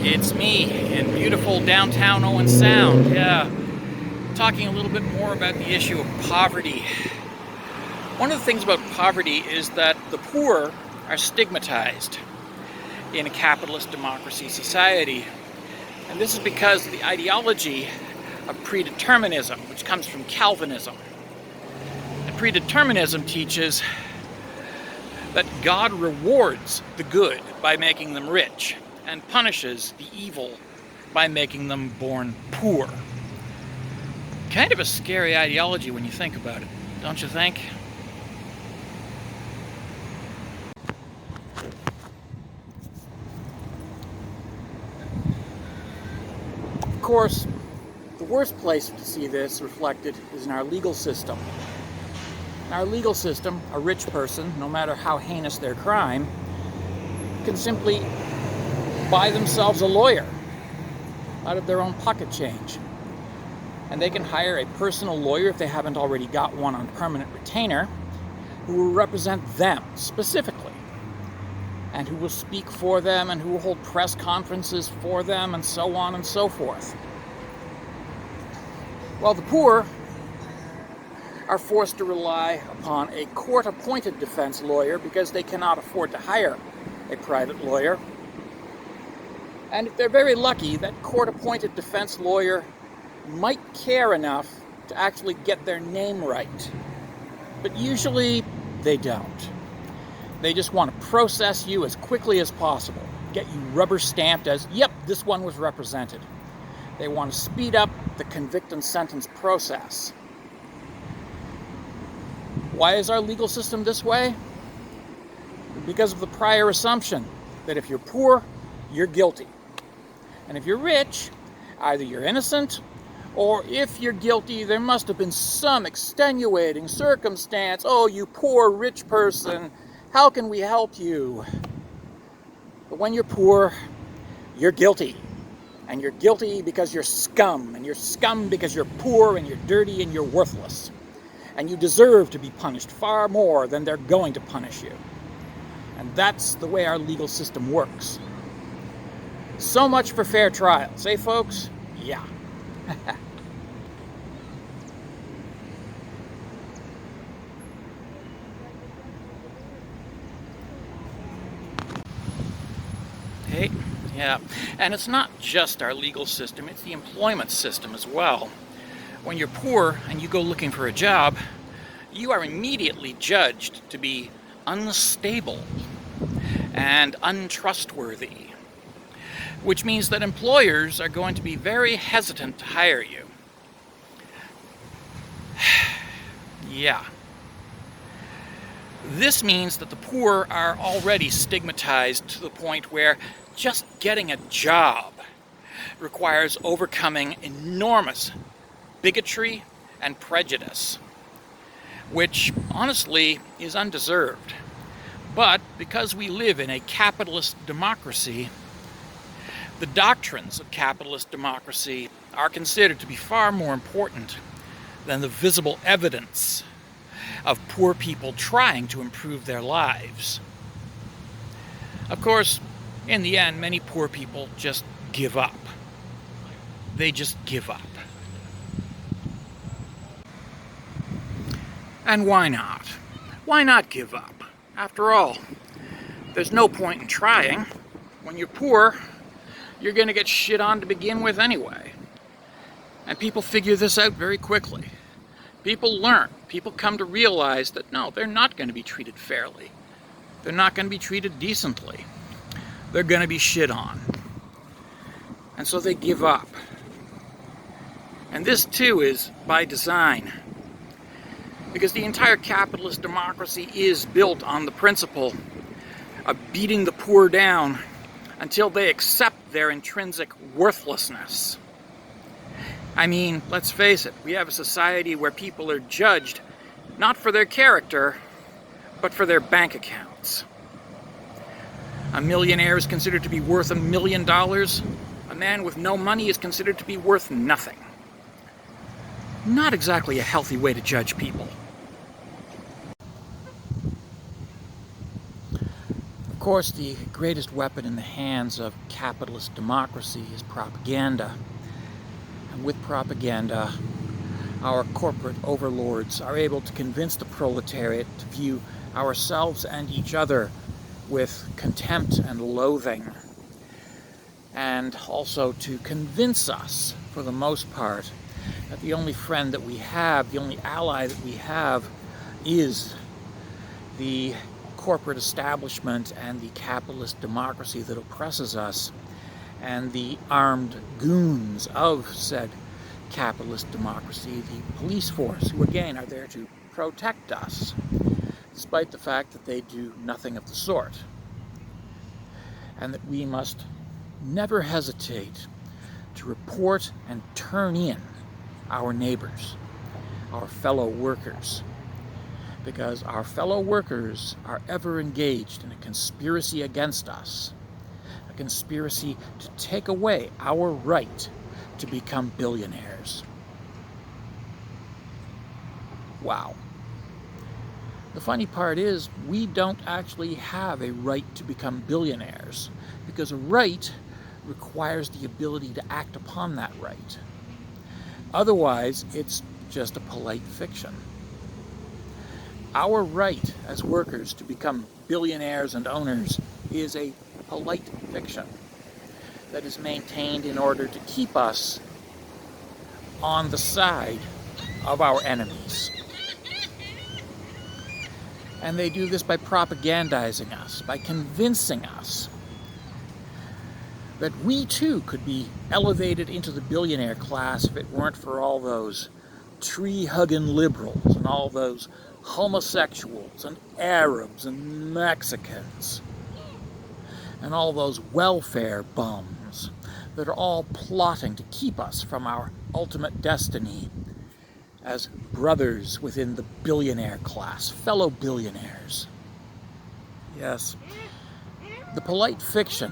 It's me in beautiful downtown Owen Sound. Talking a little bit more about the issue of poverty. One of the things about poverty is that the poor are stigmatized in a capitalist democracy society. And this is because of the ideology of predeterminism, which comes from Calvinism. And predeterminism teaches that God rewards the good by making them rich and punishes the evil by making them born poor. Kind of a scary ideology when you think about it, don't you think? Of course, the worst place to see this reflected is in our legal system. In our legal system, a rich person, no matter how heinous their crime, can simply buy themselves a lawyer out of their own pocket change. And they can hire a personal lawyer if they haven't already got one on permanent retainer, who will represent them specifically, and who will speak for them, and who will hold press conferences for them, and so on and so forth. While the poor are forced to rely upon a court-appointed defense lawyer because they cannot afford to hire a private lawyer. And if they're very lucky, that court-appointed defense lawyer might care enough to actually get their name right. But usually, they don't. They just want to process you as quickly as possible, get you rubber stamped as, yep, this one was represented. They want to speed up the convict and sentence process. Why is our legal system this way? Because of the prior assumption that if you're poor, you're guilty. And if you're rich, either you're innocent, or if you're guilty, there must have been some extenuating circumstance. Oh, you poor rich person, how can we help you? But when you're poor, you're guilty. And you're guilty because you're scum. And you're scum because you're poor and you're dirty and you're worthless. And you deserve to be punished far more than they're going to punish you. And that's the way our legal system works. So much for fair trials, eh, folks? Yeah. Hey, yeah. And it's not just our legal system, it's the employment system as well. When you're poor and you go looking for a job, you are immediately judged to be unstable and untrustworthy, which means that employers are going to be very hesitant to hire you. Yeah. This means that the poor are already stigmatized to the point where just getting a job requires overcoming enormous bigotry and prejudice, which honestly is undeserved. But because we live in a capitalist democracy, the doctrines of capitalist democracy are considered to be far more important than the visible evidence of poor people trying to improve their lives. Of course, in the end, many poor people just give up. They just give up. And why not? Why not give up? After all, there's no point in trying. When you're poor, you're going to get shit on to begin with anyway. And people figure this out very quickly. People learn. People come to realize that no, they're not going to be treated fairly. They're not going to be treated decently. They're going to be shit on. And so they give up. And this too is by design. Because the entire capitalist democracy is built on the principle of beating the poor down until they accept their intrinsic worthlessness. I mean, let's face it, we have a society where people are judged not for their character, but for their bank accounts. A millionaire is considered to be worth $1 million. A man with no money is considered to be worth nothing. Not exactly a healthy way to judge people. Of course, the greatest weapon in the hands of capitalist democracy is propaganda. And with propaganda, our corporate overlords are able to convince the proletariat to view ourselves and each other with contempt and loathing, and also to convince us, for the most part, that the only friend that we have, the only ally that we have, is the corporate establishment and the capitalist democracy that oppresses us, and the armed goons of said capitalist democracy, the police force, who again are there to protect us, despite the fact that they do nothing of the sort. And that we must never hesitate to report and turn in our neighbors, our fellow workers, because our fellow workers are ever engaged in a conspiracy against us, a conspiracy to take away our right to become billionaires. Wow. The funny part is, we don't actually have a right to become billionaires, because a right requires the ability to act upon that right. Otherwise, it's just a polite fiction. Our right as workers to become billionaires and owners is a polite fiction that is maintained in order to keep us on the side of our enemies. And they do this by propagandizing us, by convincing us that we too could be elevated into the billionaire class if it weren't for all those tree-hugging liberals and all those homosexuals and Arabs and Mexicans and all those welfare bums that are all plotting to keep us from our ultimate destiny as brothers within the billionaire class, fellow billionaires. Yes, the polite fiction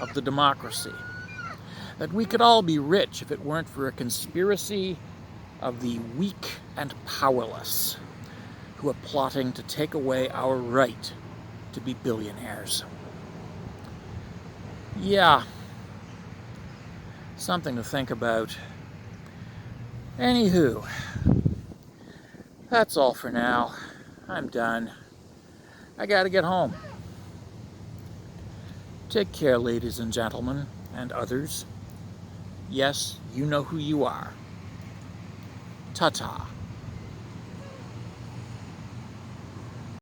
of the democracy, that we could all be rich if it weren't for a conspiracy of the weak and powerless who are plotting to take away our right to be billionaires. Yeah, something to think about. Anywho, that's all for now. I'm done. I gotta get home. Take care, ladies and gentlemen, and others. Yes, you know who you are. Ta-ta.